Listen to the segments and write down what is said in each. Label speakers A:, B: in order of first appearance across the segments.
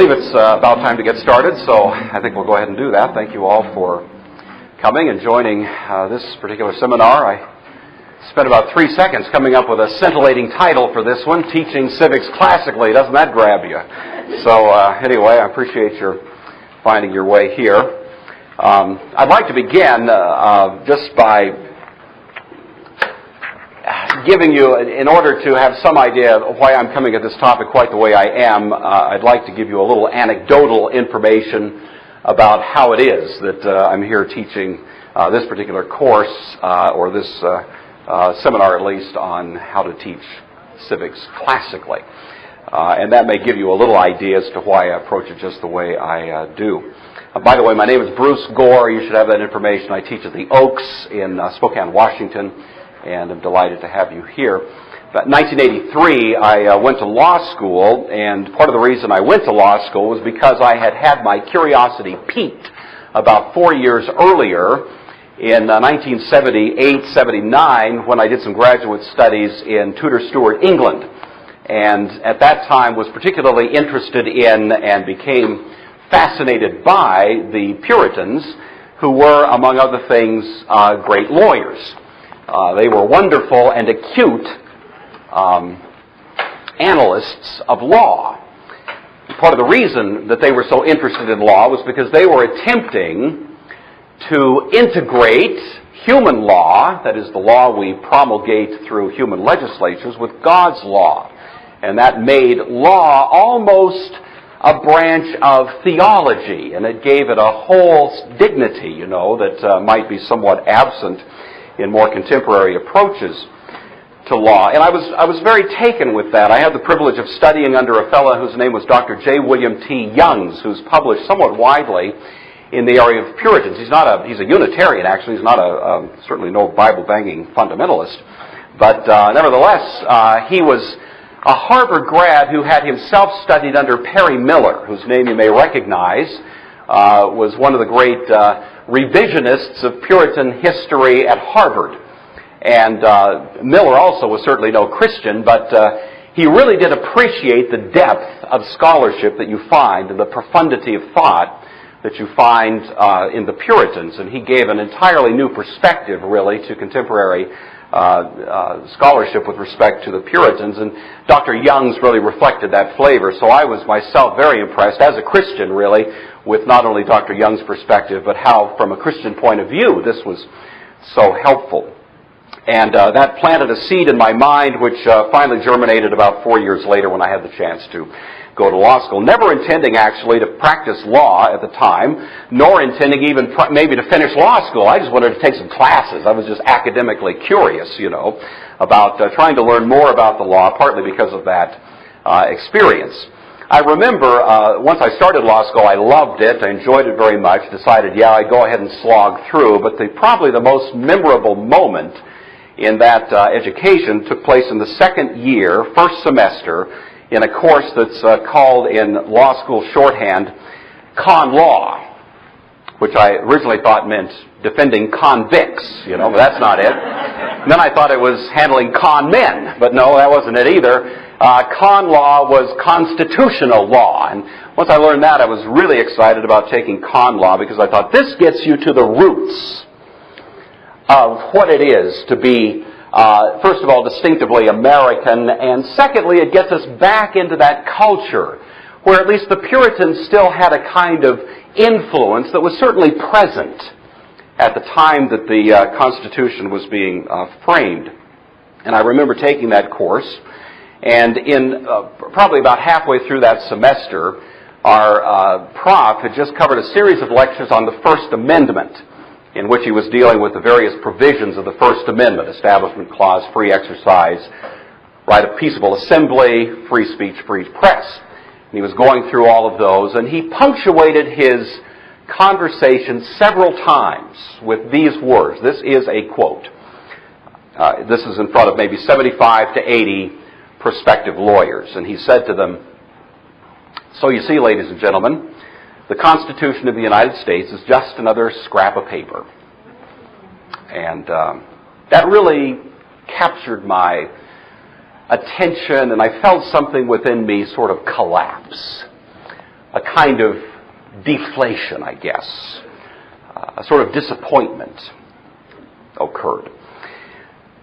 A: believe it's about time to get started, so I think we'll go ahead and do that. Thank you all for coming and joining this particular seminar. I spent about 3 seconds coming up with a scintillating title for this one, Teaching Civics Classically. Doesn't that grab you? So anyway, I appreciate your finding your way here. I'd like to begin just by giving you, in order to have some idea of why I'm coming at this topic quite the way I am, I'd like to give you a little anecdotal information about how it is that I'm here teaching this particular course, or this seminar at least, on how to teach civics classically. And that may give you a little idea as to why I approach it just the way I do. By the way, my name is Bruce Gore. You should have that information. I teach at the Oaks in Spokane, Washington, and I'm delighted to have you here. But in 1983, I went to law school, and part of the reason I went to law school was because I had had my curiosity piqued about 4 years earlier in 1978-79 when I did some graduate studies in Tudor Stuart, England. And at that time was particularly interested in and became fascinated by the Puritans, who were, among other things, great lawyers. They were wonderful and acute analysts of law. Part of the reason that they were so interested in law was because they were attempting to integrate human law, that is the law we promulgate through human legislatures, with God's law. And that made law almost a branch of theology, and it gave it a whole dignity, that might be somewhat absent in more contemporary approaches to law. And I was very taken with that. I had the privilege of studying under a fellow whose name was Dr. J. William T. Youngs, who's published somewhat widely in the area of Puritans. He's a Unitarian, actually. He's not certainly no Bible-banging fundamentalist. But nevertheless, he was a Harvard grad who had himself studied under Perry Miller, whose name you may recognize, was one of the great revisionists of Puritan history at Harvard. And Miller also was certainly no Christian, but he really did appreciate the depth of scholarship that you find and the profundity of thought that you find in the Puritans. And he gave an entirely new perspective, really, to contemporary scholarship with respect to the Puritans. And Dr. Youngs really reflected that flavor. So I was myself very impressed, as a Christian, really, with not only Dr. Young's perspective, but how, from a Christian point of view, this was so helpful. And that planted a seed in my mind, which finally germinated about 4 years later when I had the chance to go to law school. Never intending, actually, to practice law at the time, nor intending even maybe to finish law school. I just wanted to take some classes. I was just academically curious, about trying to learn more about the law, partly because of that experience. I remember once I started law school, I loved it. I enjoyed it very much. Decided, I'd go ahead and slog through. But probably the most memorable moment in that education took place in the second year, first semester, in a course that's called in law school shorthand con law, which I originally thought meant defending convicts, but that's not it. And then I thought it was handling con men, but no, that wasn't it either. Con law was constitutional law, and once I learned that, I was really excited about taking con law, because I thought this gets you to the roots of what it is to be, first of all, distinctively American, and secondly, it gets us back into that culture where at least the Puritans still had a kind of influence that was certainly present at the time that the Constitution was being framed. And I remember taking that course, and in probably about halfway through that semester, our prof had just covered a series of lectures on the First Amendment, in which he was dealing with the various provisions of the First Amendment: Establishment Clause, free exercise, right of peaceable assembly, free speech, free press. And he was going through all of those, and he punctuated his conversation several times with these words. This is a quote. This is in front of maybe 75 to 80 prospective lawyers. And he said to them, "So you see, ladies and gentlemen, the Constitution of the United States is just another scrap of paper." And that really captured my attention, and I felt something within me sort of collapse. a kind of deflation, I guess. A sort of disappointment occurred.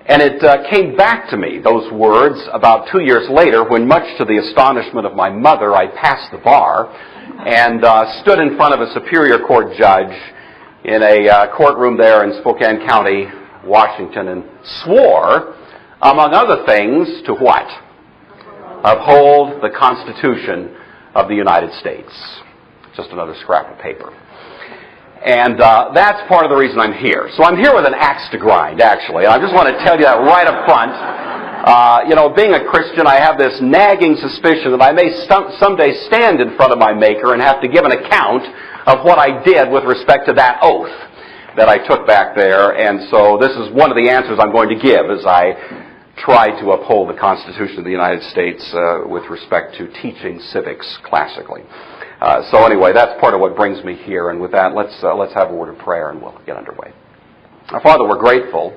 A: And it came back to me, those words, about 2 years later when, much to the astonishment of my mother, I passed the bar and stood in front of a Superior Court judge in a courtroom there in Spokane County, Washington, and swore, among other things, to what? Uphold the Constitution of the United States. Just another scrap of paper. And that's part of the reason I'm here. So I'm here with an axe to grind, actually. And I just want to tell you that right up front. Being a Christian, I have this nagging suspicion that I may someday stand in front of my Maker and have to give an account of what I did with respect to that oath that I took back there. And so this is one of the answers I'm going to give as I try to uphold the Constitution of the United States with respect to teaching civics classically. So anyway, that's part of what brings me here. And with that, let's have a word of prayer and we'll get underway. Our Father, we're grateful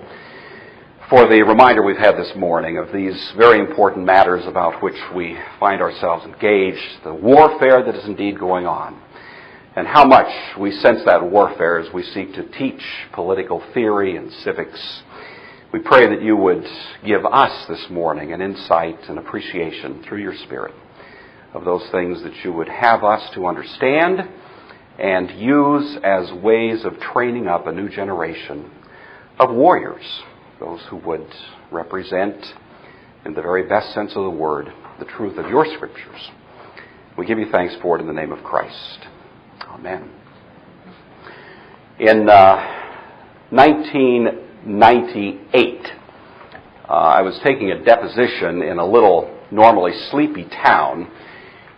A: for the reminder we've had this morning of these very important matters about which we find ourselves engaged, the warfare that is indeed going on, and how much we sense that warfare as we seek to teach political theory and civics. We pray that you would give us this morning an insight and appreciation through your Spirit of those things that you would have us to understand and use as ways of training up a new generation of warriors, those who would represent, in the very best sense of the word, the truth of your Scriptures. We give you thanks for it in the name of Christ. Amen. In 1998, I was taking a deposition in a little, normally sleepy town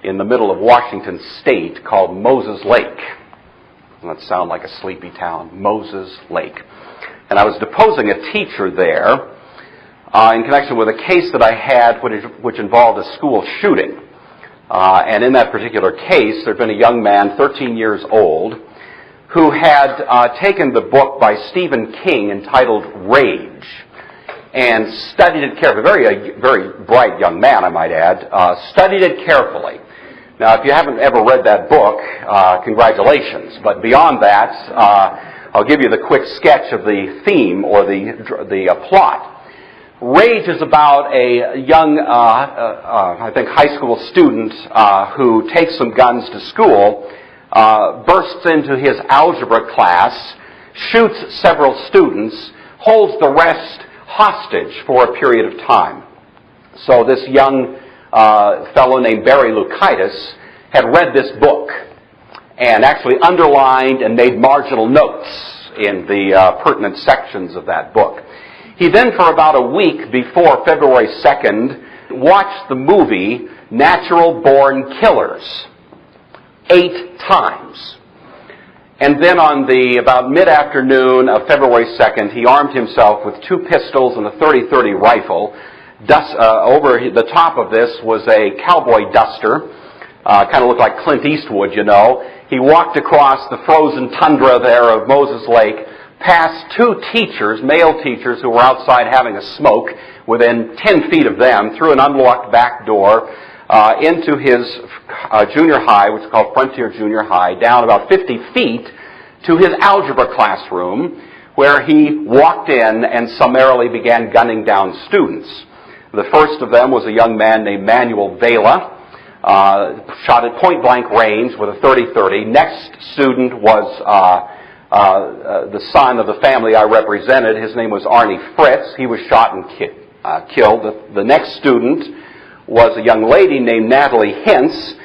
A: in the middle of Washington State called Moses Lake. Doesn't that sound like a sleepy town? Moses Lake. And I was deposing a teacher there in connection with a case that I had which involved a school shooting. And in that particular case, there had been a young man, 13 years old, who had taken the book by Stephen King entitled Rage and studied it carefully. Very bright young man, I might add. Studied it carefully. Now, if you haven't ever read that book, congratulations. But beyond that, I'll give you the quick sketch of the theme or the plot. Rage is about a young, I think, high school student who takes some guns to school, bursts into his algebra class, shoots several students, holds the rest hostage for a period of time. So this young fellow named Barry Lukitis had read this book and actually underlined and made marginal notes in the pertinent sections of that book. He then, for about a week before February 2nd, watched the movie Natural Born Killers 8 times. And then on about mid-afternoon of February 2nd, he armed himself with 2 pistols and a .30-30 rifle. Over the top of this was a cowboy duster. Kind of looked like Clint Eastwood, you know. He walked across the frozen tundra there of Moses Lake, past 2 teachers, male teachers, who were outside having a smoke within 10 feet of them, through an unlocked back door, into his junior high, which is called Frontier Junior High, down about 50 feet to his algebra classroom, where he walked in and summarily began gunning down students. The first of them was a young man named Manuel Vela, shot at point-blank range with a .30-30. Next student was the son of the family I represented. His name was Arnie Fritz. He was shot and killed. The next student was a young lady named Natalie Hintz.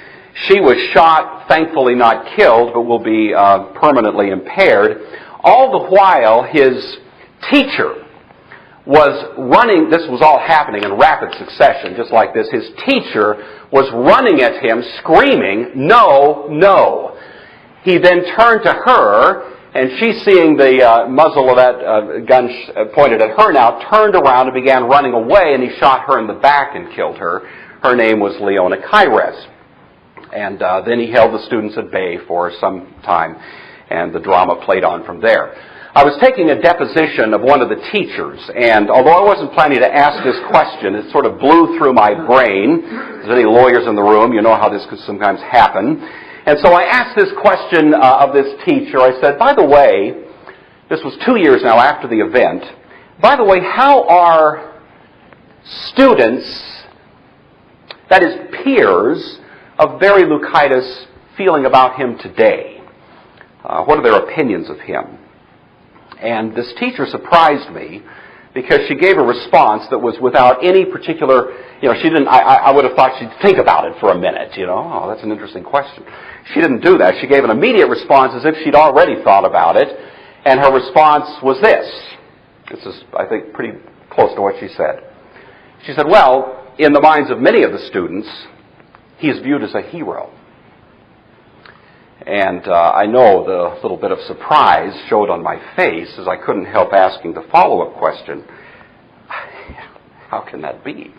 A: She was shot, thankfully not killed, but will be permanently impaired. All the while, his teacher was running. This was all happening in rapid succession, just like this. His teacher was running at him, screaming, "No, no." He then turned to her, and she, seeing the muzzle of that gun pointed at her now, turned around and began running away, and he shot her in the back and killed her. Her name was Leona Kyrez. And then he held the students at bay for some time, and the drama played on from there. I was taking a deposition of one of the teachers, and although I wasn't planning to ask this question, it sort of blew through my brain. If there's any lawyers in the room, you know how this could sometimes happen. And so I asked this question of this teacher. I said, by the way, this was 2 years now after the event, by the way, how are students, that is peers, of Barry Lukitis feeling about him today? What are their opinions of him? And this teacher surprised me because she gave a response that was without any particular, she didn't, I would have thought she'd think about it for a minute, Oh, that's an interesting question. She didn't do that. She gave an immediate response as if she'd already thought about it, and her response was this. This is, I think, pretty close to what she said. She said, well, in the minds of many of the students, he is viewed as a hero. And I know the little bit of surprise showed on my face as I couldn't help asking the follow-up question, how can that be?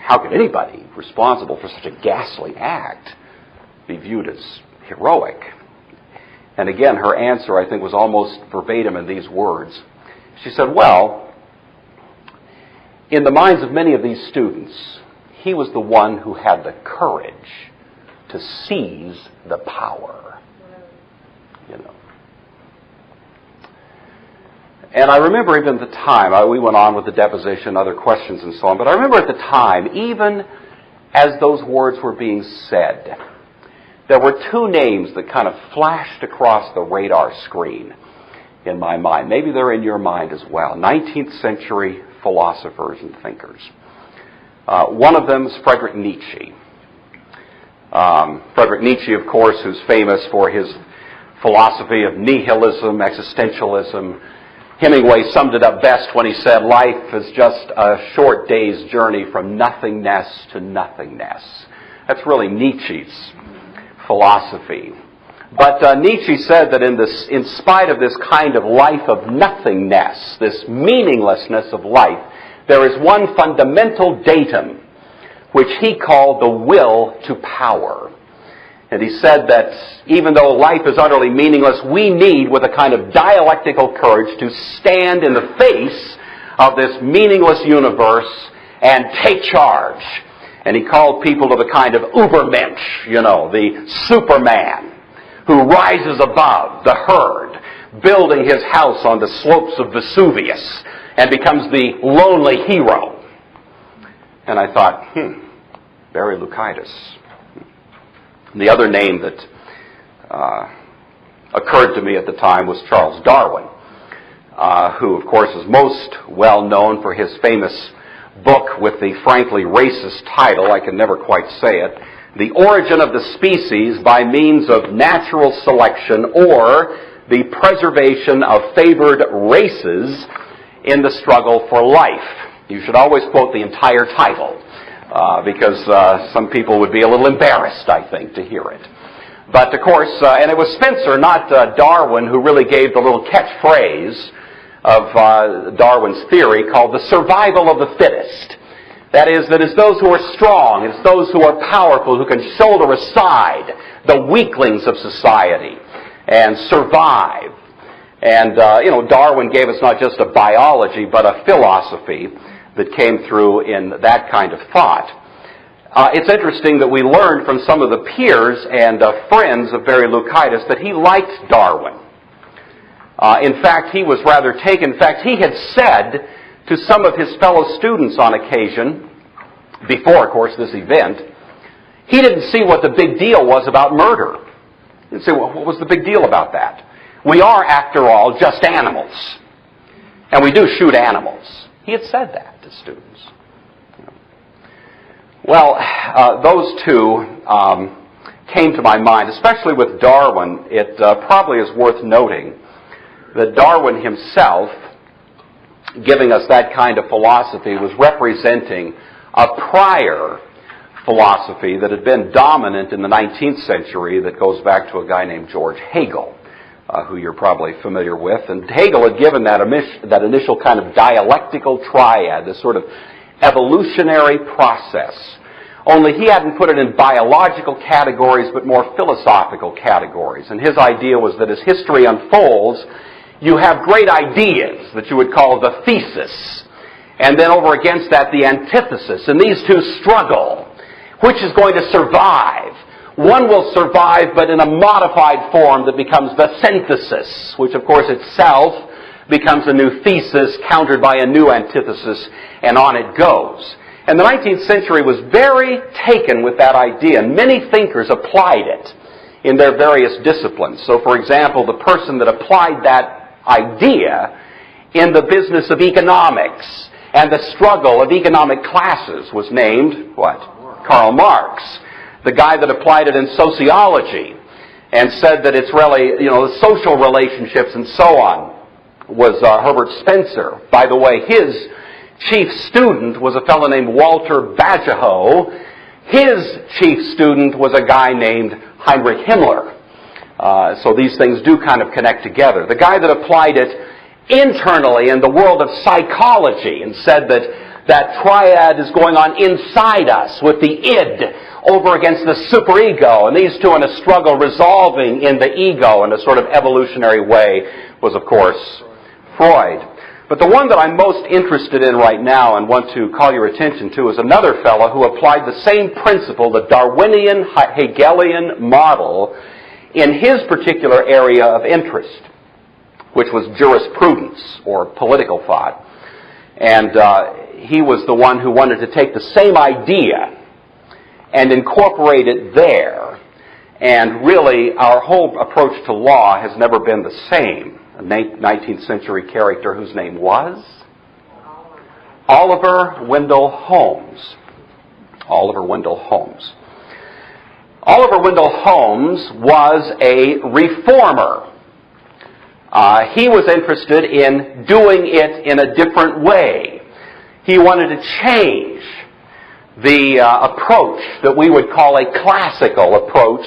A: How can anybody responsible for such a ghastly act be viewed as heroic? And again, her answer, I think, was almost verbatim in these words. She said, well, in the minds of many of these students, he was the one who had the courage to seize the power. And I remember even at the time, we went on with the deposition, other questions and so on, but I remember at the time, even as those words were being said, there were two names that kind of flashed across the radar screen in my mind. Maybe they're in your mind as well. 19th century philosophers and thinkers. One of them is Friedrich Nietzsche. Friedrich Nietzsche, of course, who's famous for his philosophy of nihilism, existentialism. Hemingway summed it up best when he said, life is just a short day's journey from nothingness to nothingness. That's really Nietzsche's philosophy. But Nietzsche said that in spite of this kind of life of nothingness, this meaninglessness of life, there is one fundamental datum which he called the will to power. And he said that even though life is utterly meaningless, we need, with a kind of dialectical courage, to stand in the face of this meaningless universe and take charge. And he called people to the kind of Ubermensch, the Superman, who rises above the herd, building his house on the slopes of Vesuvius, and becomes the lonely hero. And I thought, Barry Lukitis. The other name that occurred to me at the time was Charles Darwin, who, of course, is most well known for his famous book with the frankly racist title, I can never quite say it, The Origin of the Species by Means of Natural Selection, or The Preservation of Favored Races in the Struggle for Life. You should always quote the entire title, because some people would be a little embarrassed, I think, to hear it. But, of course, and it was Spencer, not Darwin, who really gave the little catchphrase of Darwin's theory called the survival of the fittest. That is, that it's those who are strong, it's those who are powerful, who can shoulder aside the weaklings of society and survive. And, Darwin gave us not just a biology, but a philosophy that came through in that kind of thought. It's interesting that we learned from some of the peers and friends of Barry Lukitis that he liked Darwin. In fact, he was rather taken. In fact, he had said to some of his fellow students on occasion, before, of course, this event, he didn't see what the big deal was about murder. He didn't say, well, what was the big deal about that? We are, after all, just animals. And we do shoot animals. He had said that to students. Well, those two came to my mind, especially with Darwin. It probably is worth noting that Darwin himself, giving us that kind of philosophy, was representing a prior philosophy that had been dominant in the 19th century that goes back to a guy named George Hegel, who you're probably familiar with. And Hegel had given that initial kind of dialectical triad, this sort of evolutionary process. Only he hadn't put it in biological categories, but more philosophical categories. And his idea was that as history unfolds, you have great ideas that you would call the thesis. And then over against that, the antithesis. And these two struggle. Which is going to survive? one will survive, but in a modified form that becomes the synthesis, which of course itself becomes a new thesis countered by a new antithesis, and on it goes. And the 19th century was very taken with that idea, and many thinkers applied it in their various disciplines. So, for example, the person that applied that idea in the business of economics and the struggle of economic classes was named, what? Karl Marx. The guy that applied it in sociology and said that it's really, the social relationships and so on was Herbert Spencer. By the way, his chief student was a fellow named Walter Bagehot. His chief student was a guy named Heinrich Himmler. So these things do kind of connect together. The guy that applied it internally in the world of psychology and said that triad is going on inside us with the id over against the superego, and these two in a struggle resolving in the ego in a sort of evolutionary way was, of course, Freud. But the one that I'm most interested in right now and want to call your attention to is another fellow who applied the same principle, the Darwinian Hegelian model, in his particular area of interest, which was jurisprudence or political thought. And he was the one who wanted to take the same idea and incorporate it there. And really, our whole approach to law has never been the same. A 19th century character whose name was Oliver Wendell Holmes. Oliver Wendell Holmes. Oliver Wendell Holmes was a reformer. He was interested in doing it in a different way. He wanted to change the approach that we would call a classical approach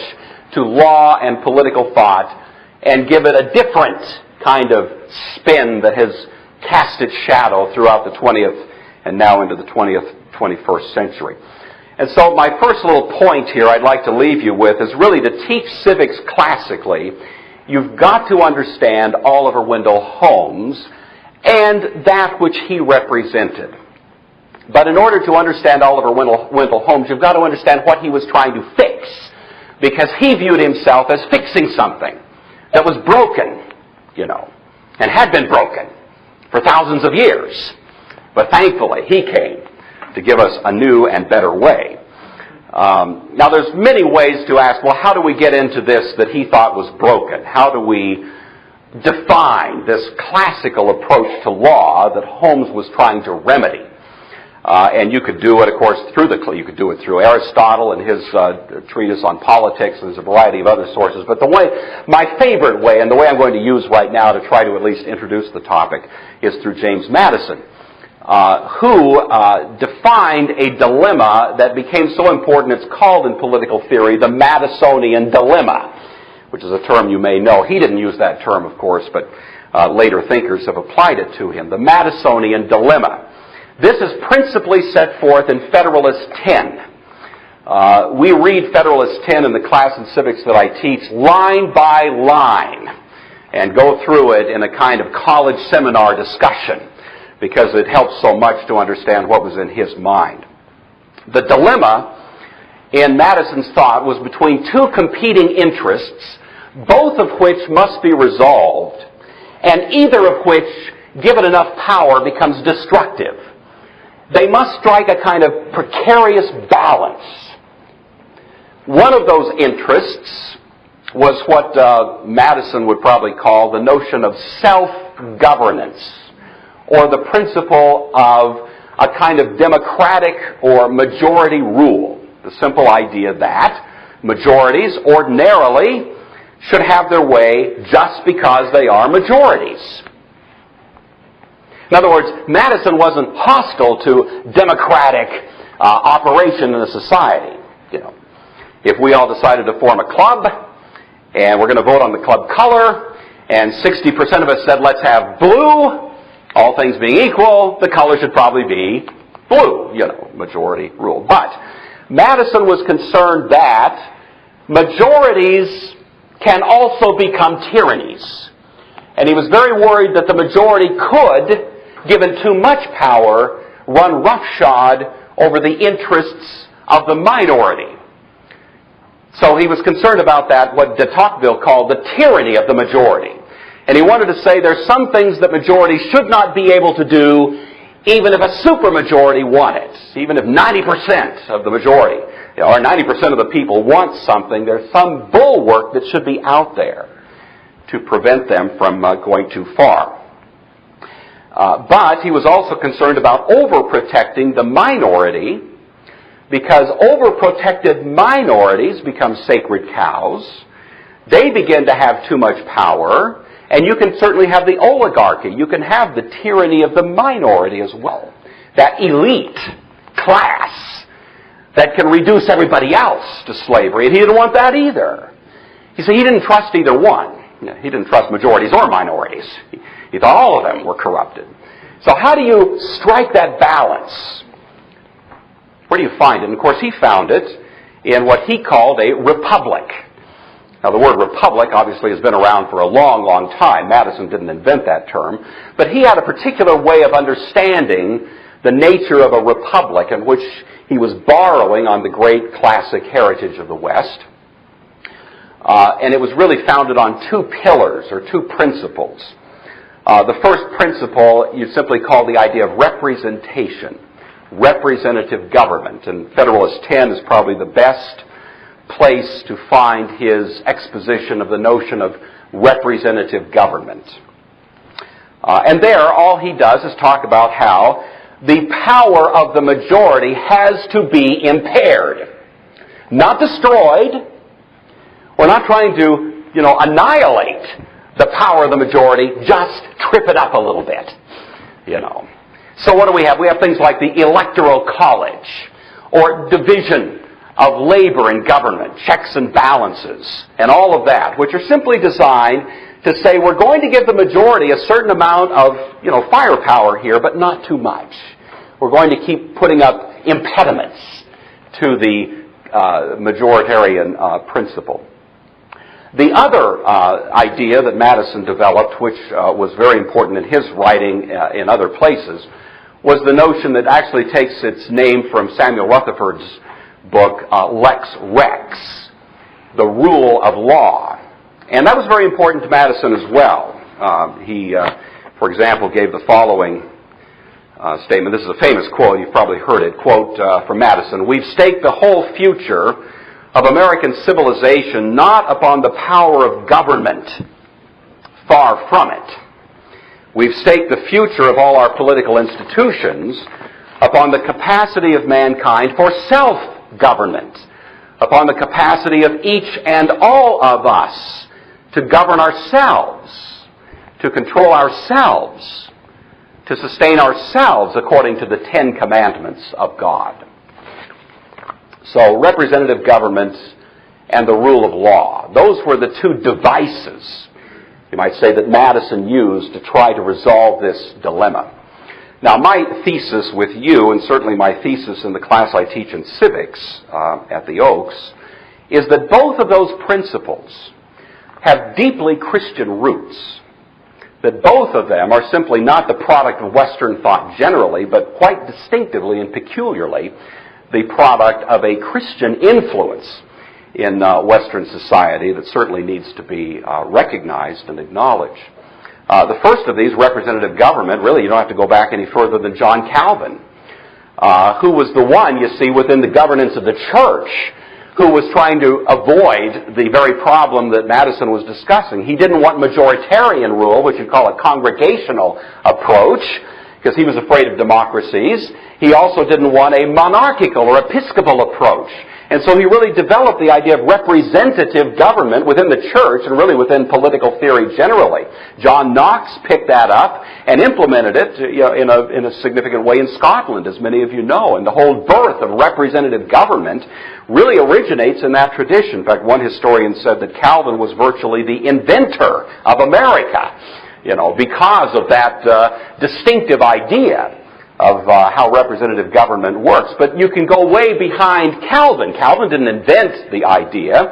A: to law and political thought and give it a different kind of spin that has cast its shadow throughout the 20th and now into the 21st century. And so my first little point here I'd like to leave you with is really to teach civics classically. You've got to understand Oliver Wendell Holmes and that which he represented. But in order to understand Oliver Wendell Holmes, you've got to understand what he was trying to fix, because he viewed himself as fixing something that was broken, and had been broken for thousands of years. But thankfully, he came to give us a new and better way. Now, there's many ways to ask, well, how do we get into this that he thought was broken? How do we define this classical approach to law that Holmes was trying to remedy? And you could do it, of course, you could do it through Aristotle and his treatise on politics, and there's a variety of other sources. But my favorite way, and the way I'm going to use right now to try to at least introduce the topic, is through James Madison, who defined a dilemma that became so important it's called in political theory the Madisonian dilemma, which is a term you may know. He didn't use that term, of course, but later thinkers have applied it to him. The Madisonian dilemma. This is principally set forth in Federalist 10. We read Federalist 10 in the class in civics that I teach line by line and go through it in a kind of college seminar discussion because it helps so much to understand what was in his mind. The dilemma in Madison's thought was between two competing interests, both of which must be resolved, and either of which, given enough power, becomes destructive. They must strike a kind of precarious balance. One of those interests was what Madison would probably call the notion of self-governance, or the principle of a kind of democratic or majority rule. The simple idea that majorities ordinarily should have their way just because they are majorities. In other words, Madison wasn't hostile to democratic operation in a society. If we all decided to form a club, and we're going to vote on the club color, and 60% of us said, let's have blue, all things being equal, the color should probably be blue, majority rule. But Madison was concerned that majorities can also become tyrannies. And he was very worried that the majority could, given too much power, run roughshod over the interests of the minority. So he was concerned about that, what de Tocqueville called the tyranny of the majority. And he wanted to say there's some things that majorities should not be able to do, even if a supermajority want it. Even if 90% of the majority, or 90% of the people want something, there's some bulwark that should be out there to prevent them from going too far. But he was also concerned about overprotecting the minority, because overprotected minorities become sacred cows. They begin to have too much power, and you can certainly have the oligarchy. You can have the tyranny of the minority as well. That elite class that can reduce everybody else to slavery, and he didn't want that either. You see, he didn't trust either one. He didn't trust majorities or minorities. He thought all of them were corrupted. So how do you strike that balance? Where do you find it? And of course, he found it in what he called a republic. Now, the word republic obviously has been around for a long, long time. Madison didn't invent that term. But he had a particular way of understanding the nature of a republic, in which he was borrowing on the great classic heritage of the West. And it was really founded on two pillars, or two principles. The first principle you simply call the idea of representation, representative government. And Federalist 10 is probably the best place to find his exposition of the notion of representative government. And there, all he does is talk about how the power of the majority has to be impaired, not destroyed. We're not trying to, annihilate the power of the majority, just trip it up a little bit, So what do we have? We have things like the electoral college, or division of labor in government, checks and balances, and all of that, which are simply designed to say we're going to give the majority a certain amount of, firepower here, but not too much. We're going to keep putting up impediments to the majoritarian principle. The other idea that Madison developed, which was very important in his writing in other places, was the notion that actually takes its name from Samuel Rutherford's book, Lex Rex, the rule of law. And that was very important to Madison as well. He, for example, gave the following statement. This is a famous quote. You've probably heard it. Quote from Madison: "We've staked the whole future of American civilization not upon the power of government, far from it. We've staked the future of all our political institutions upon the capacity of mankind for self-government, upon the capacity of each and all of us to govern ourselves, to control ourselves, to sustain ourselves according to the 10 Commandments of God." So representative government and the rule of law, those were the two devices, you might say, that Madison used to try to resolve this dilemma. Now, my thesis with you, and certainly my thesis in the class I teach in civics at the Oaks, is that both of those principles have deeply Christian roots. That both of them are simply not the product of Western thought generally, but quite distinctively and peculiarly the product of a Christian influence in Western society that certainly needs to be recognized and acknowledged. The first of these, representative government, really you don't have to go back any further than John Calvin, who was the one, you see, within the governance of the church, who was trying to avoid the very problem that Madison was discussing. He didn't want majoritarian rule, which you'd call a congregational approach, because he was afraid of democracies. He also didn't want a monarchical or episcopal approach. And so he really developed the idea of representative government within the church and really within political theory generally. John Knox picked that up and implemented it in a significant way in Scotland, as many of you know. And the whole birth of representative government really originates in that tradition. In fact, one historian said that Calvin was virtually the inventor of America, because of that distinctive idea of how representative government works. But you can go way behind Calvin. Calvin didn't invent the idea,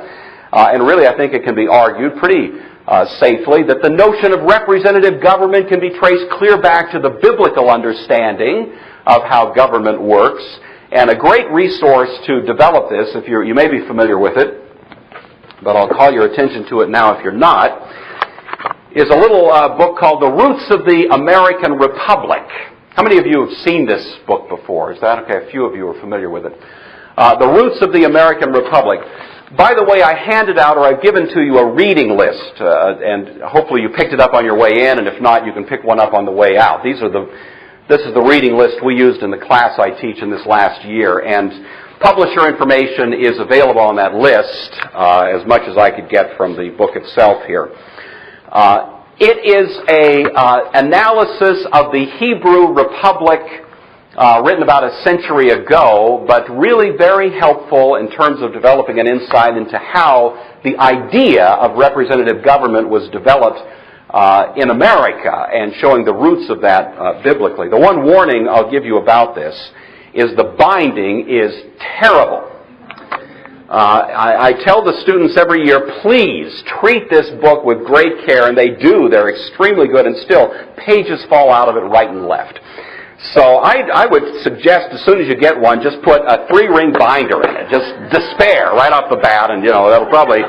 A: and really I think it can be argued pretty safely that the notion of representative government can be traced clear back to the biblical understanding of how government works. And a great resource to develop this, if you may be familiar with it, but I'll call your attention to it now if you're not, is a little book called The Roots of the American Republic. How many of you have seen this book before? Is that okay? A few of you are familiar with it. The Roots of the American Republic. By the way, I handed out, or I've given to you, a reading list, and hopefully you picked it up on your way in, and if not, you can pick one up on the way out. This is the reading list we used in the class I teach in this last year, and publisher information is available on that list, as much as I could get from the book itself here. It is an analysis of the Hebrew Republic, written about a century ago, but really very helpful in terms of developing an insight into how the idea of representative government was developed in America, and showing the roots of that biblically. The one warning I'll give you about this is the binding is terrible. I tell the students every year, please treat this book with great care, and they do. They're extremely good, and still, pages fall out of it right and left. So I would suggest, as soon as you get one, just put a 3-ring binder in it. Just despair right off the bat, and that'll probably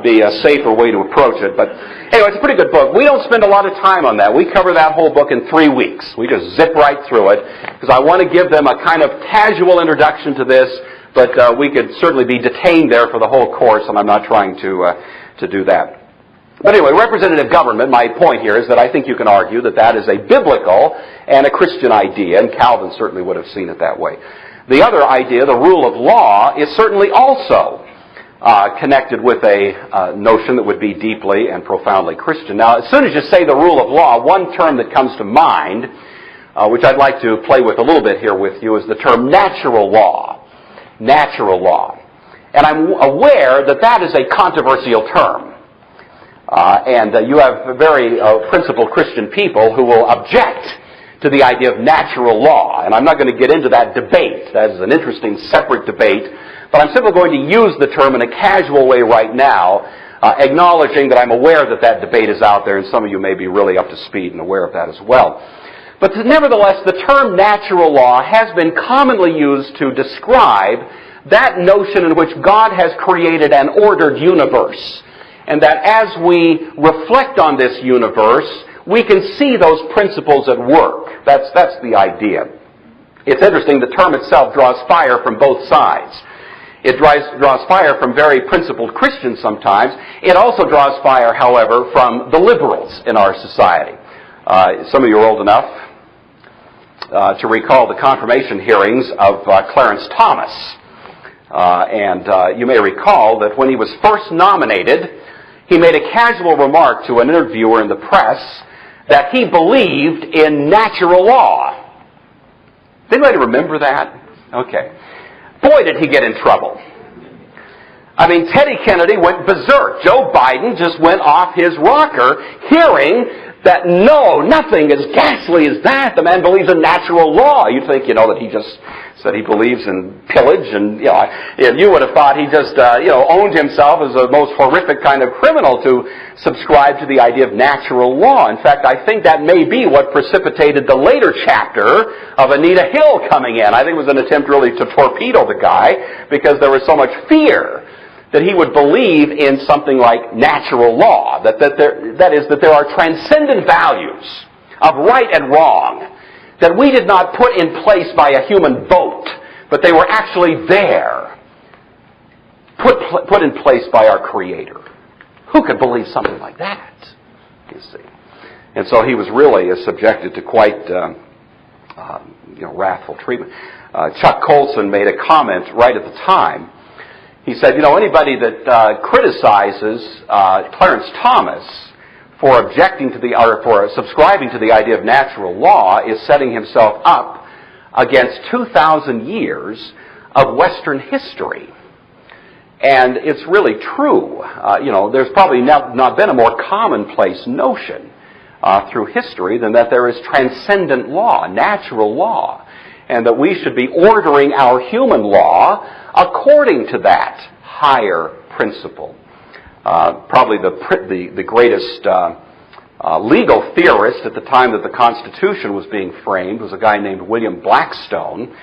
A: be a safer way to approach it. But anyway, it's a pretty good book. We don't spend a lot of time on that. We cover that whole book in 3 weeks. We just zip right through it, because I want to give them a kind of casual introduction to this, but we could certainly be detained there for the whole course, and I'm not trying to do that. But anyway, representative government, my point here is that I think you can argue that that is a biblical and a Christian idea, and Calvin certainly would have seen it that way. The other idea, the rule of law, is certainly also connected with a notion that would be deeply and profoundly Christian. Now, as soon as you say the rule of law, one term that comes to mind, which I'd like to play with a little bit here with you, is the term natural law. Natural law. And I'm aware that that is a controversial term. And you have very principled Christian people who will object to the idea of natural law. And I'm not going to get into that debate. That is an interesting separate debate. But I'm simply going to use the term in a casual way right now, acknowledging that I'm aware that that debate is out there, and some of you may be really up to speed and aware of that as well. But nevertheless, the term natural law has been commonly used to describe that notion in which God has created an ordered universe, and that as we reflect on this universe, we can see those principles at work. That's the idea. It's interesting, the term itself draws fire from both sides. It draws fire from very principled Christians sometimes. It also draws fire, however, from the liberals in our society. Some of you are old enough to recall the confirmation hearings of Clarence Thomas. And you may recall that when he was first nominated, he made a casual remark to an interviewer in the press that he believed in natural law. Does anybody remember that? Okay. Boy, did he get in trouble. I mean, Teddy Kennedy went berserk. Joe Biden just went off his rocker, hearing that no, nothing as ghastly as that. The man believes in natural law. You'd think, that he just said he believes in pillage, and you would have thought he just owned himself as the most horrific kind of criminal to subscribe to the idea of natural law. In fact, I think that may be what precipitated the later chapter of Anita Hill coming in. I think it was an attempt really to torpedo the guy, because there was so much fear that he would believe in something like natural law, that there are transcendent values of right and wrong that we did not put in place by a human vote, but they were actually there, put in place by our Creator. Who could believe something like that, you see? And so he was really subjected to quite wrathful treatment. Chuck Colson made a comment right at the time. He said, anybody that criticizes Clarence Thomas for for subscribing to the idea of natural law is setting himself up against 2,000 years of Western history. And it's really true. There's probably not been a more commonplace notion through history than that there is transcendent law, natural law, and that we should be ordering our human law according to that higher principle. Probably the greatest legal theorist at the time that the Constitution was being framed was a guy named William Blackstone.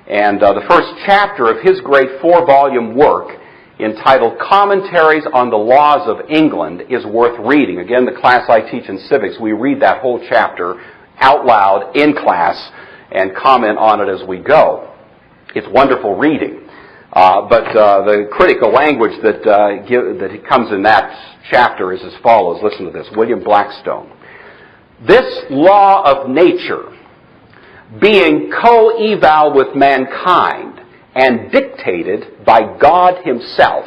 A: And the first chapter of his great 4-volume work entitled Commentaries on the Laws of England is worth reading. Again, the class I teach in civics, we read that whole chapter out loud in class and comment on it as we go. It's wonderful reading. But the critical language that comes in that chapter is as follows. Listen to this. William Blackstone. This law of nature, being co-eval with mankind and dictated by God himself,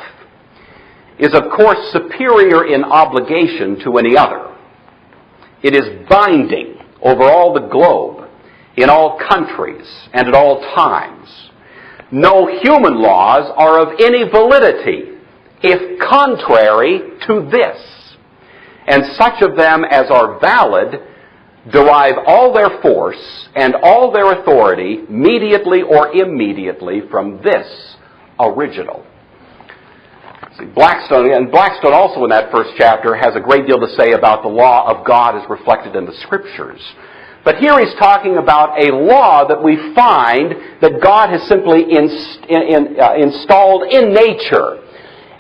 A: is of course superior in obligation to any other. It is binding over all the globe, in all countries, and at all times. No human laws are of any validity if contrary to this, and such of them as are valid derive all their force and all their authority mediately or immediately from this original. See, Blackstone also in that first chapter has a great deal to say about the law of God as reflected in the Scriptures. But here he's talking about a law that we find that God has simply installed in nature.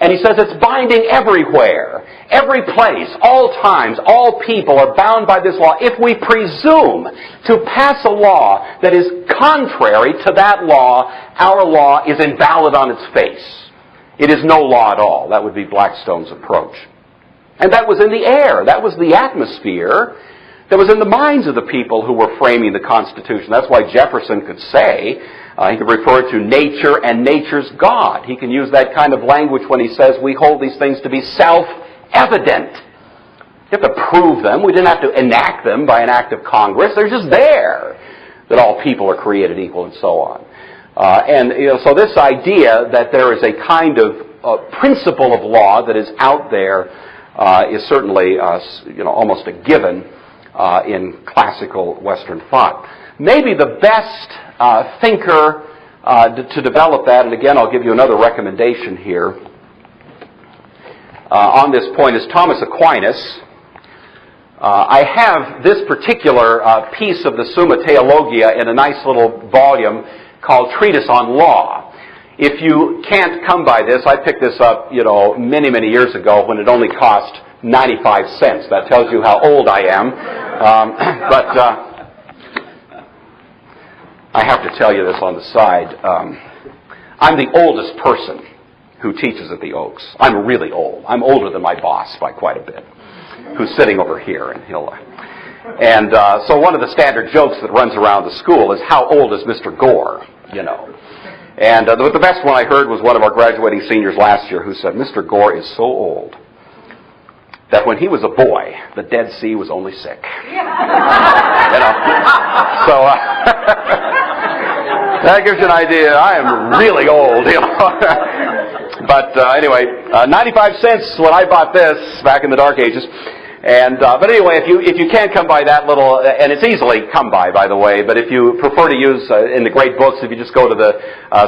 A: And he says it's binding everywhere, every place, all times, all people are bound by this law. If we presume to pass a law that is contrary to that law, our law is invalid on its face. It is no law at all. That would be Blackstone's approach. And that was in the air. That was the atmosphere that was in the minds of the people who were framing the Constitution. That's why Jefferson could say, he could refer to nature and nature's God. He can use that kind of language when he says we hold these things to be self-evident. You have to prove them. We didn't have to enact them by an act of Congress. They're just there, that all people are created equal and so on. So this idea that there is a kind of principle of law that is out there is certainly almost a given in classical Western thought. Maybe the best thinker to develop that, and again I'll give you another recommendation here on this point, is Thomas Aquinas. I have this particular piece of the Summa Theologia in a nice little volume called Treatise on Law. If you can't come by this, I picked this up, many, many years ago when it only cost 95 cents. That tells you how old I am. But I have to tell you this on the side. I'm the oldest person who teaches at the Oaks. I'm really old. I'm older than my boss by quite a bit, who's sitting over here, and so one of the standard jokes that runs around the school is, how old is Mr. Gore? And the best one I heard was one of our graduating seniors last year who said, Mr. Gore is so old that when he was a boy, the Dead Sea was only sick. So that gives you an idea. I am really old, But anyway, 95 cents when I bought this back in the Dark Ages. But anyway, if you can't come by that little, and it's easily come by the way, but if you prefer to use in the great books, if you just go to the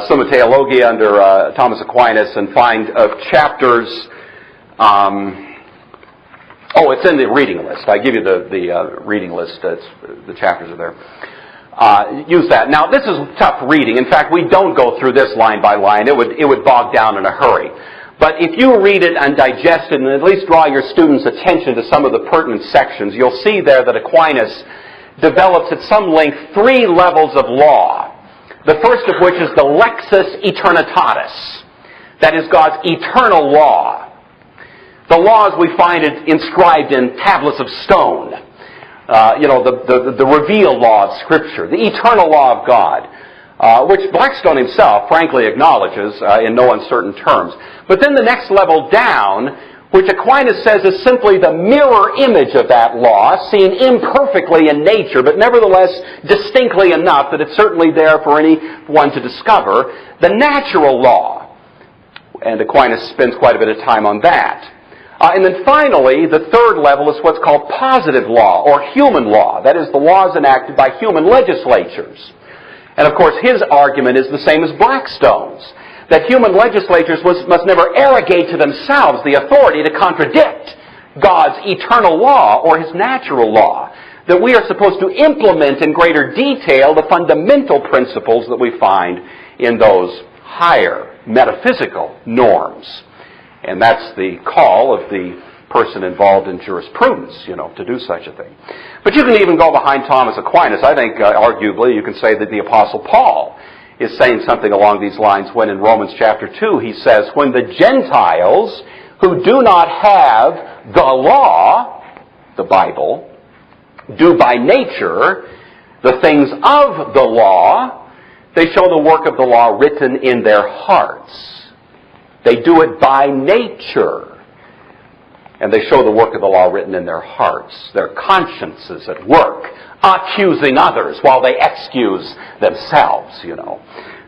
A: Summa Theologia under Thomas Aquinas and find chapters. It's in the reading list. I give you the reading list. The chapters are there. Use that. Now, this is tough reading. In fact, we don't go through this line by line. It would bog down in a hurry. But if you read it and digest it and at least draw your students' attention to some of the pertinent sections, you'll see there that Aquinas develops at some length 3 levels of law. The first of which is the lexus eternitatis. That is God's eternal law. The laws we find it inscribed in tablets of stone. The revealed law of Scripture. The eternal law of God. Which Blackstone himself frankly acknowledges in no uncertain terms. But then the next level down, which Aquinas says is simply the mirror image of that law, seen imperfectly in nature, but nevertheless distinctly enough that it's certainly there for anyone to discover, the natural law. And Aquinas spends quite a bit of time on that. And then finally, the third level is what's called positive law, or human law. That is, the laws enacted by human legislatures. And of course, his argument is the same as Blackstone's, that human legislatures must never arrogate to themselves the authority to contradict God's eternal law or His natural law, that we are supposed to implement in greater detail the fundamental principles that we find in those higher metaphysical norms. And that's the call of the person involved in jurisprudence, to do such a thing. But you can even go behind Thomas Aquinas. I think, arguably, you can say that the Apostle Paul is saying something along these lines when in Romans chapter 2 he says, when the Gentiles who do not have the law, the Bible, do by nature the things of the law, they show the work of the law written in their hearts. They do it by nature. And they show the work of the law written in their hearts. Their consciences at work, accusing others while they excuse themselves,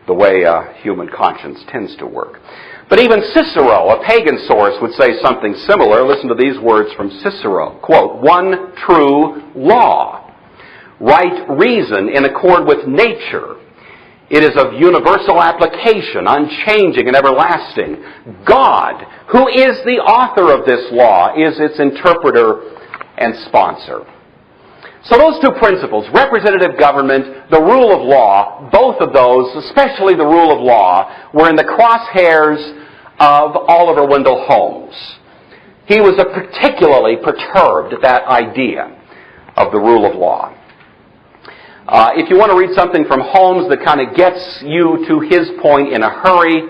A: the way human conscience tends to work. But even Cicero, a pagan source, would say something similar. Listen to these words from Cicero. Quote, one true law, right reason in accord with nature. It is of universal application, unchanging and everlasting. God, who is the author of this law, is its interpreter and sponsor. So those two principles, representative government, the rule of law, both of those, especially the rule of law, were in the crosshairs of Oliver Wendell Holmes. He was particularly perturbed at that idea of the rule of law. If you want to read something from Holmes that kind of gets you to his point in a hurry,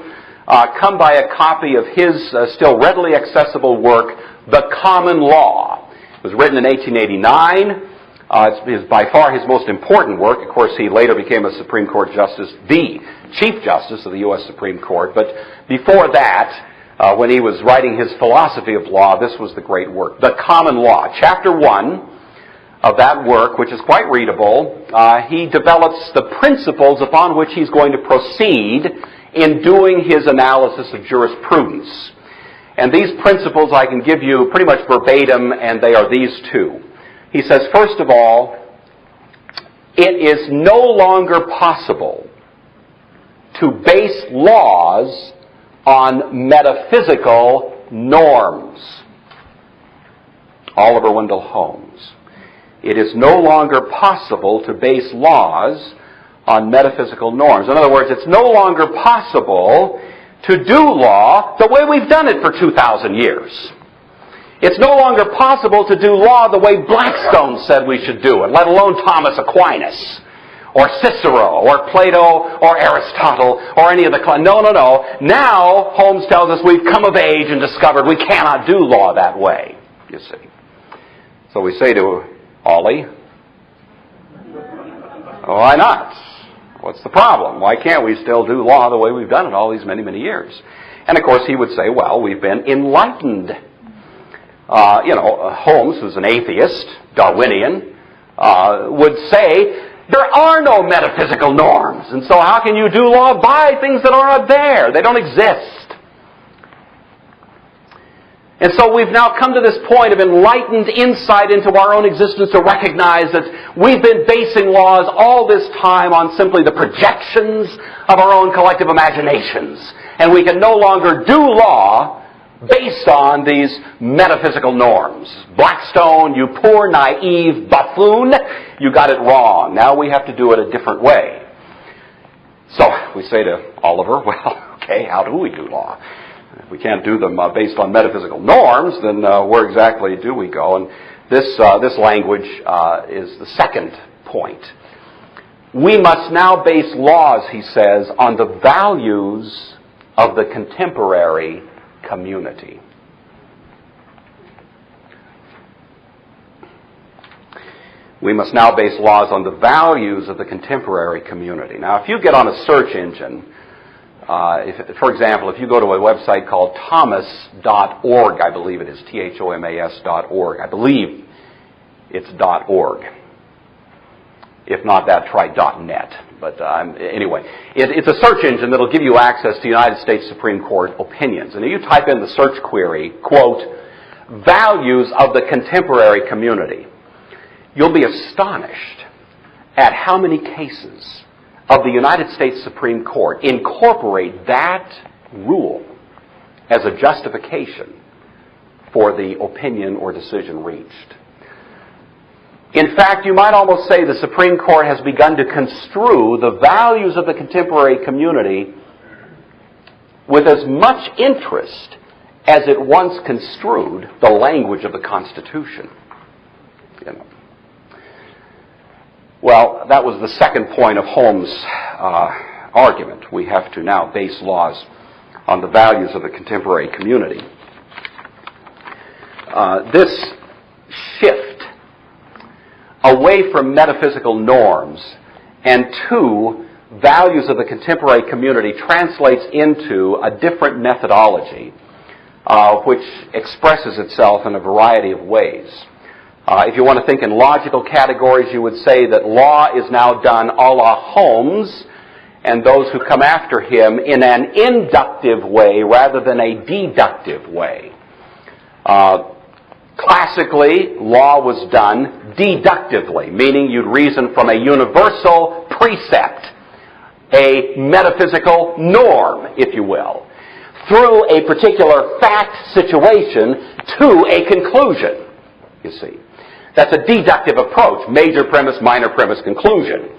A: come by a copy of his still readily accessible work, The Common Law. It was written in 1889. It's by far his most important work. Of course, he later became a Supreme Court Justice, the Chief Justice of the U.S. Supreme Court. But before that, when he was writing his philosophy of law, this was the great work. The Common Law. Chapter 1 of that work, which is quite readable, he develops the principles upon which he's going to proceed in doing his analysis of jurisprudence. And these principles I can give you pretty much verbatim, and they are these two. He says, first of all, it is no longer possible to base laws on metaphysical norms. Oliver Wendell Holmes. It is no longer possible to base laws on metaphysical norms. In other words, it's no longer possible to do law the way we've done it for 2,000 years. It's no longer possible to do law the way Blackstone said we should do it, let alone Thomas Aquinas, or Cicero, or Plato, or Aristotle, or any of the... No. Now, Holmes tells us we've come of age and discovered we cannot do law that way, you see. So we say to Ollie, why not? What's the problem? Why can't we still do law the way we've done it all these many, many years? And of course he would say, well, we've been enlightened. Holmes, who's an atheist, Darwinian, would say, there are no metaphysical norms. And so how can you do law by things that are not there? They don't exist. And so we've now come to this point of enlightened insight into our own existence to recognize that we've been basing laws all this time on simply the projections of our own collective imaginations. And we can no longer do law based on these metaphysical norms. Blackstone, you poor, naive buffoon, you got it wrong. Now we have to do it a different way. So we say to Oliver, well, okay, how do we do law? If we can't do them based on metaphysical norms, then where exactly do we go? And this language is the second point. We must now base laws, he says, on the values of the contemporary community. We must now base laws on the values of the contemporary community. Now, if you get on a search engine, for example, if you go to a website called thomas.org, I believe it is, thomas.org. I believe it's .org. If not that, try .net. But anyway, it's a search engine that will give you access to United States Supreme Court opinions. And if you type in the search query, quote, values of the contemporary community, you'll be astonished at how many cases of the United States Supreme Court incorporate that rule as a justification for the opinion or decision reached. In fact, you might almost say the Supreme Court has begun to construe the values of the contemporary community with as much interest as it once construed the language of the Constitution. You know. Well, that was the second point of Holmes' argument. We have to now base laws on the values of the contemporary community. This shift away from metaphysical norms and to values of the contemporary community translates into a different methodology which expresses itself in a variety of ways. If you want to think in logical categories, you would say that law is now done a la Holmes and those who come after him in an inductive way rather than a deductive way. Classically, law was done deductively, meaning you'd reason from a universal precept, a metaphysical norm, if you will, through a particular fact situation to a conclusion, you see. That's a deductive approach, major premise, minor premise, conclusion.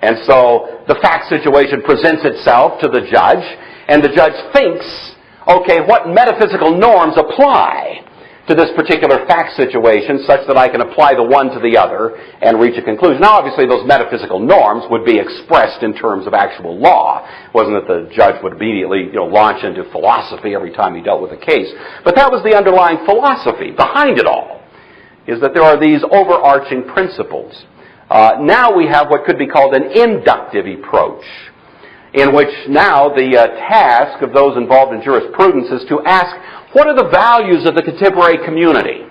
A: And so the fact situation presents itself to the judge, and the judge thinks, okay, what metaphysical norms apply to this particular fact situation such that I can apply the one to the other and reach a conclusion. Now, obviously, those metaphysical norms would be expressed in terms of actual law. It wasn't that the judge would immediately, launch into philosophy every time he dealt with a case. But that was the underlying philosophy behind it all, is that there are these overarching principles. Now we have what could be called an inductive approach, in which now the task of those involved in jurisprudence is to ask, what are the values of the contemporary community?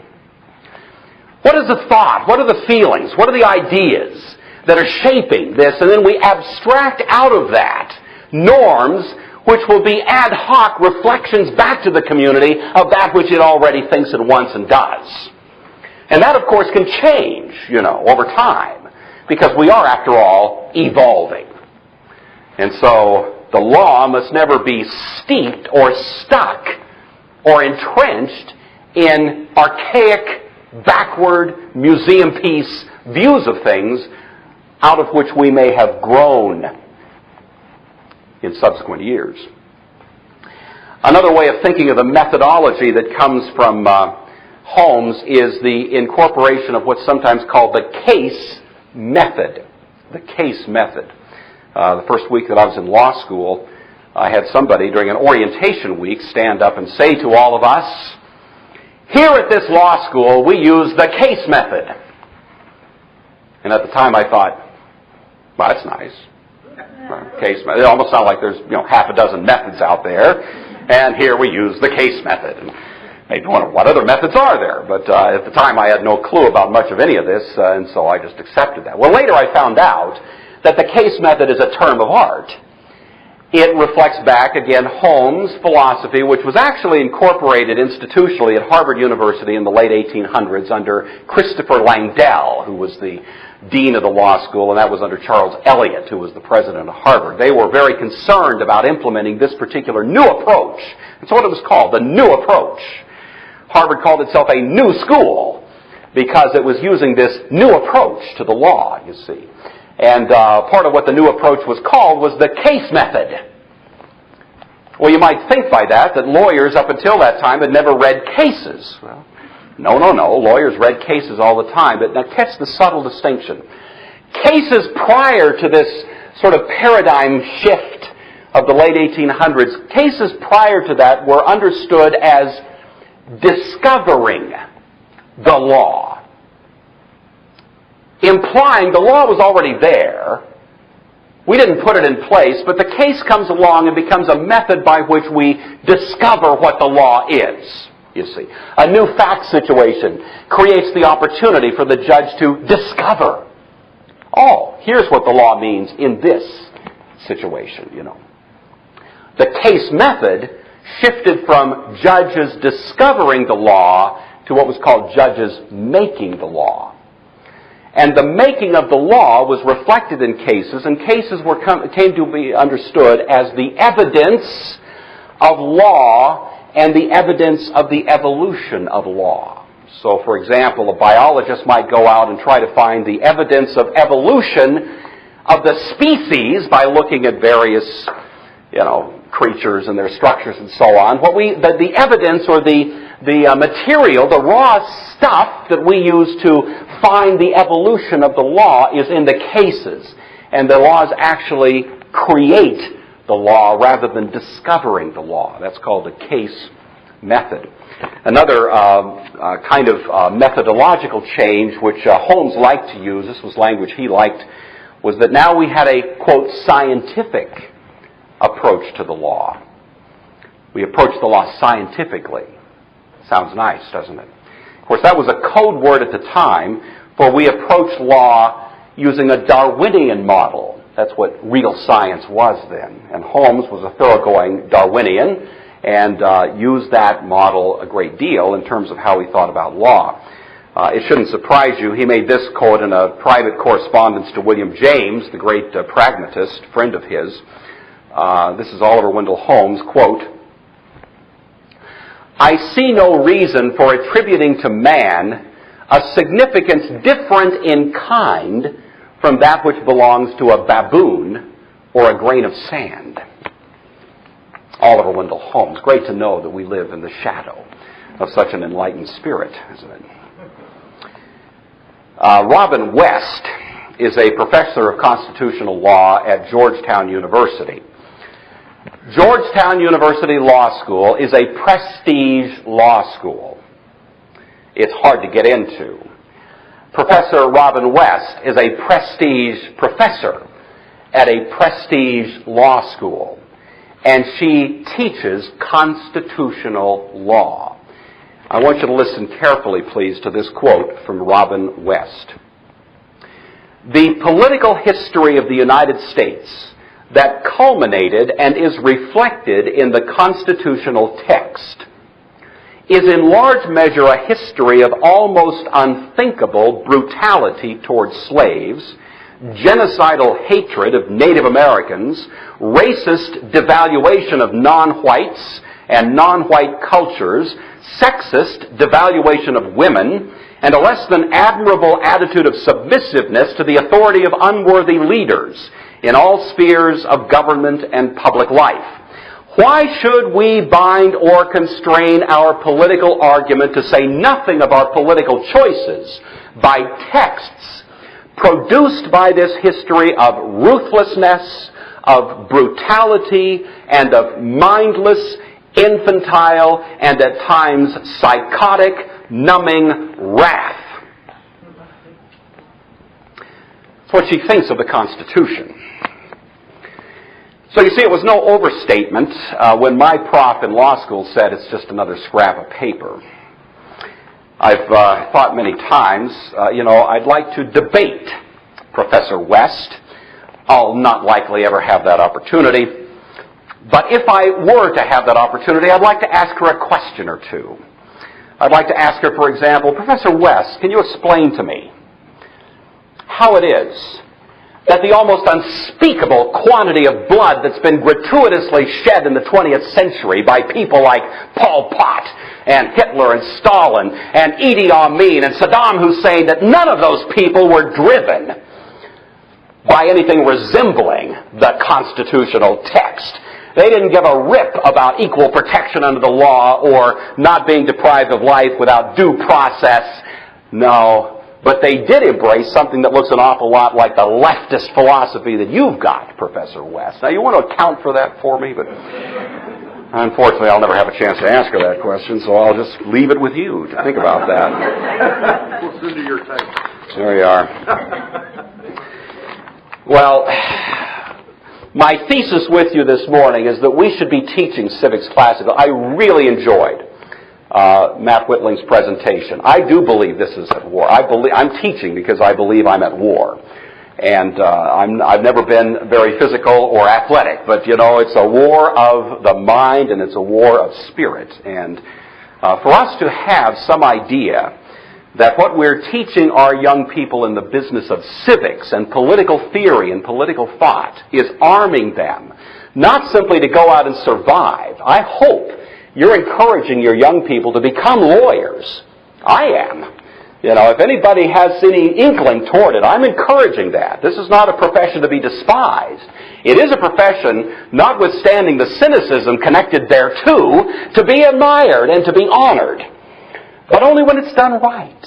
A: What is the thought? What are the feelings? What are the ideas that are shaping this? And then we abstract out of that norms which will be ad hoc reflections back to the community of that which it already thinks it wants and does. And that, of course, can change, over time, because we are, after all, evolving. And so the law must never be steeped or stuck or entrenched in archaic, backward, museum piece views of things out of which we may have grown in subsequent years. Another way of thinking of the methodology that comes from Holmes is the incorporation of what's sometimes called the case method. The case method. The first week that I was in law school, I had somebody during an orientation week stand up and say to all of us, here at this law school we use the case method. And at the time I thought, well, that's nice. Case method. It almost sounds like there's half a dozen methods out there, and here we use the case method. And maybe wonder what other methods are there, but at the time I had no clue about much of any of this, and so I just accepted that. Well, later I found out that the case method is a term of art. It reflects back, again, Holmes' philosophy, which was actually incorporated institutionally at Harvard University in the late 1800s under Christopher Langdell, who was the dean of the law school, and that was under Charles Eliot, who was the president of Harvard. They were very concerned about implementing this particular new approach. That's what it was called, the new approach. Harvard called itself a new school because it was using this new approach to the law, you see. And part of what the new approach was called was the case method. Well, you might think by that lawyers up until that time had never read cases. Well, no. Lawyers read cases all the time. But now catch the subtle distinction. Cases prior to this sort of paradigm shift of the late 1800s, cases prior to that were understood as discovering the law. Implying the law was already there. We didn't put it in place, but the case comes along and becomes a method by which we discover what the law is, you see. A new fact situation creates the opportunity for the judge to discover, oh, here's what the law means in this situation, The case method shifted from judges discovering the law to what was called judges making the law. And the making of the law was reflected in cases, and cases came to be understood as the evidence of law and the evidence of the evolution of law. So, for example, a biologist might go out and try to find the evidence of evolution of the species by looking at various, creatures and their structures and so on. The evidence or the material, the raw stuff that we use to find the evolution of the law is in the cases. And the laws actually create the law rather than discovering the law. That's called the case method. Another kind of methodological change which Holmes liked to use, this was language he liked, was that now we had a, quote, scientific approach to the law. We approach the law scientifically. Sounds nice, doesn't it? Of course, that was a code word at the time, for we approached law using a Darwinian model. That's what real science was then. And Holmes was a thoroughgoing Darwinian and used that model a great deal in terms of how he thought about law. It shouldn't surprise you, he made this quote in a private correspondence to William James, the great pragmatist, friend of his. This is Oliver Wendell Holmes, quote, "I see no reason for attributing to man a significance different in kind from that which belongs to a baboon or a grain of sand." Oliver Wendell Holmes. Great to know that we live in the shadow of such an enlightened spirit, isn't it? Robin West is a professor of constitutional law at Georgetown University. Georgetown University Law School is a prestige law school. It's hard to get into. Professor Robin West is a prestige professor at a prestige law school, and she teaches constitutional law. I want you to listen carefully, please, to this quote from Robin West. "The political history of the United States that culminated and is reflected in the constitutional text is in large measure a history of almost unthinkable brutality towards slaves, genocidal hatred of Native Americans, racist devaluation of non-whites and non-white cultures, sexist devaluation of women, and a less than admirable attitude of submissiveness to the authority of unworthy leaders in all spheres of government and public life. Why should we bind or constrain our political argument, to say nothing of our political choices, by texts produced by this history of ruthlessness, of brutality, and of mindless, infantile, and at times psychotic, numbing wrath?" That's what she thinks of the Constitution. So you see, it was no overstatement when my prof in law school said it's just another scrap of paper. I've thought many times, I'd like to debate Professor West. I'll not likely ever have that opportunity. But if I were to have that opportunity, I'd like to ask her a question or two. I'd like to ask her, for example, "Professor West, can you explain to me how it is that the almost unspeakable quantity of blood that's been gratuitously shed in the 20th century by people like Pol Pot and Hitler and Stalin and Idi Amin and Saddam Hussein, that none of those people were driven by anything resembling the constitutional text? They didn't give a rip about equal protection under the law or not being deprived of life without due process. No. But they did embrace something that looks an awful lot like the leftist philosophy that you've got, Professor West. Now, you want to account for that for me, but unfortunately, I'll never have a chance to ask her that question, so I'll just leave it with you to think about that.
B: We'll send you your tape.
A: There you are. Well, my thesis with you this morning is that we should be teaching Civics Classically. I really enjoyed Matt Whitling's presentation. I do believe this is at war. I'm teaching because I believe I'm at war. And I've never been very physical or athletic, but it's a war of the mind and it's a war of spirit. And for us to have some idea that what we're teaching our young people in the business of civics and political theory and political thought is arming them, not simply to go out and survive. I hope you're encouraging your young people to become lawyers. I am. If anybody has any inkling toward it, I'm encouraging that. This is not a profession to be despised. It is a profession, notwithstanding the cynicism connected thereto, to be admired and to be honored. But only when it's done right.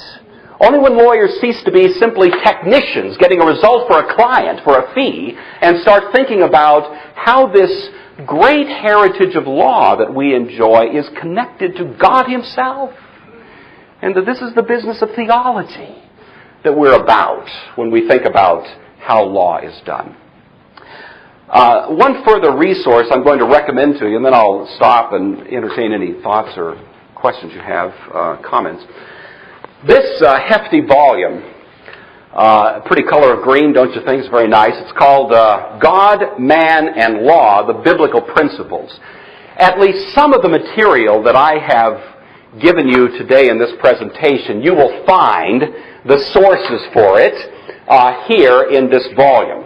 A: Only when lawyers cease to be simply technicians getting a result for a client for a fee and start thinking about how this great heritage of law that we enjoy is connected to God Himself. And that this is the business of theology that we're about when we think about how law is done. One further resource I'm going to recommend to you, and then I'll stop and entertain any thoughts or questions you have, comments. This hefty volume, pretty color of green, don't you think? It's very nice. It's called God, Man, and Law, the Biblical Principles. At least some of the material that I have given you today in this presentation, you will find the sources for it here in this volume.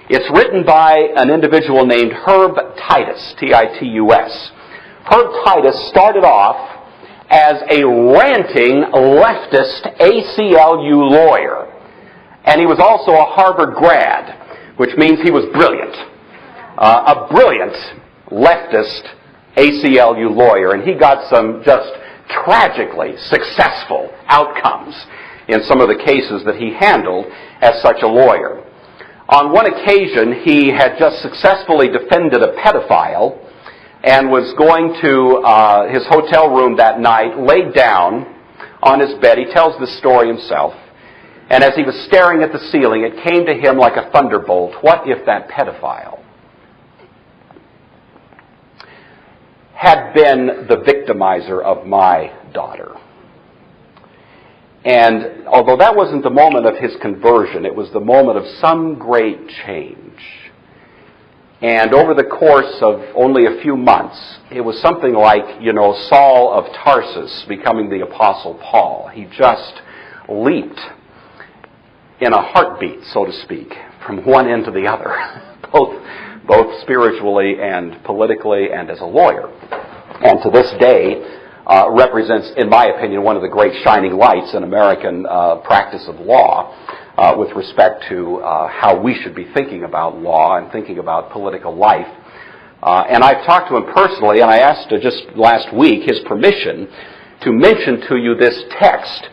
A: It's written by an individual named Herb Titus, T-I-T-U-S. Herb Titus started off as a ranting leftist ACLU lawyer. And he was also a Harvard grad, which means he was brilliant. A brilliant leftist ACLU lawyer. And he got some just tragically successful outcomes in some of the cases that he handled as such a lawyer. On one occasion, he had just successfully defended a pedophile and was going to his hotel room that night, laid down on his bed. He tells this story himself. And as he was staring at the ceiling, it came to him like a thunderbolt. What if that pedophile had been the victimizer of my daughter? And although that wasn't the moment of his conversion, it was the moment of some great change. And over the course of only a few months, it was something like, Saul of Tarsus becoming the Apostle Paul. He just leaped in a heartbeat, so to speak, from one end to the other, both spiritually and politically and as a lawyer. And to this day, represents, in my opinion, one of the great shining lights in American practice of law with respect to how we should be thinking about law and thinking about political life. And I've talked to him personally, and I asked just last week his permission to mention to you this text,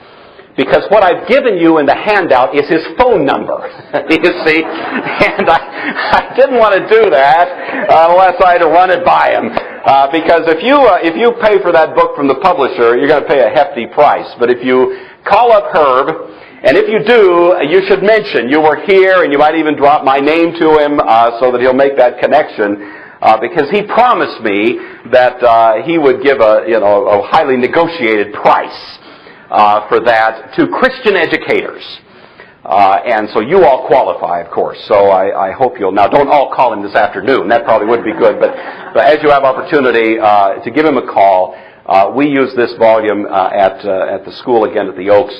A: because what I've given you in the handout is his phone number, you see. And I didn't want to do that unless I had to run it by him. Because if you pay for that book from the publisher, you're going to pay a hefty price. But if you call up Herb, and if you do, you should mention you were here, and you might even drop my name to him so that he'll make that connection. Because he promised me that he would give a highly negotiated price for that to Christian educators. And so you all qualify, of course. So I hope you'll... Now, don't all call him this afternoon. That probably would be good. But as you have opportunity to give him a call, we use this volume at the school again at the Oaks.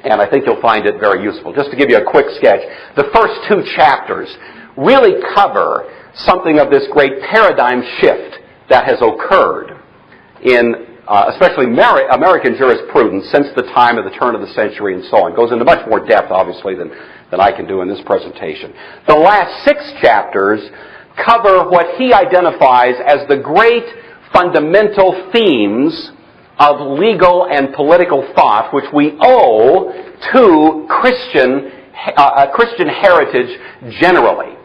A: And I think you'll find it very useful. Just to give you a quick sketch, the first two chapters really cover something of this great paradigm shift that has occurred in especially American jurisprudence since the time of the turn of the century and so on. It goes into much more depth, obviously, than I can do in this presentation. The last 6 chapters cover what he identifies as the great fundamental themes of legal and political thought, which we owe to Christian heritage generally,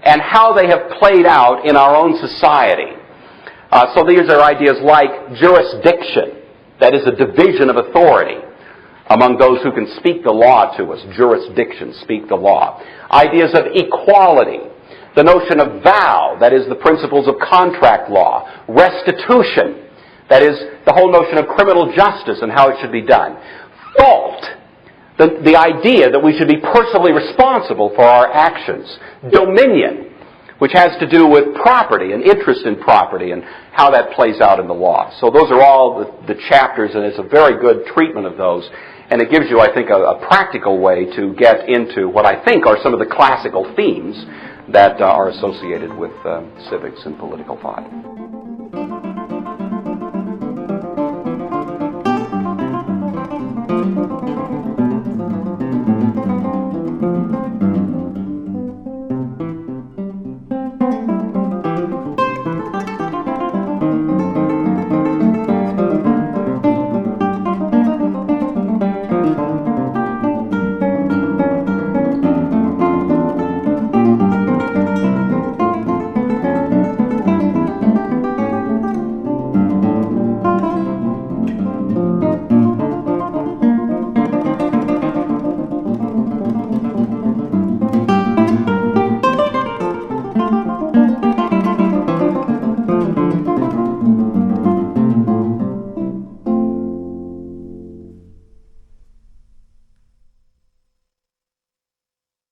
A: and how they have played out in our own society. So these are ideas like jurisdiction, that is a division of authority among those who can speak the law to us. Jurisdiction, speak the law. Ideas of equality, the notion of vow, that is the principles of contract law. Restitution, that is the whole notion of criminal justice and how it should be done. Fault, the idea that we should be personally responsible for our actions. Dominion, which has to do with property and interest in property and how that plays out in the law. So those are all the chapters, and it's a very good treatment of those. And it gives you, I think, a practical way to get into what I think are some of the classical themes that are associated with civics and political thought. you.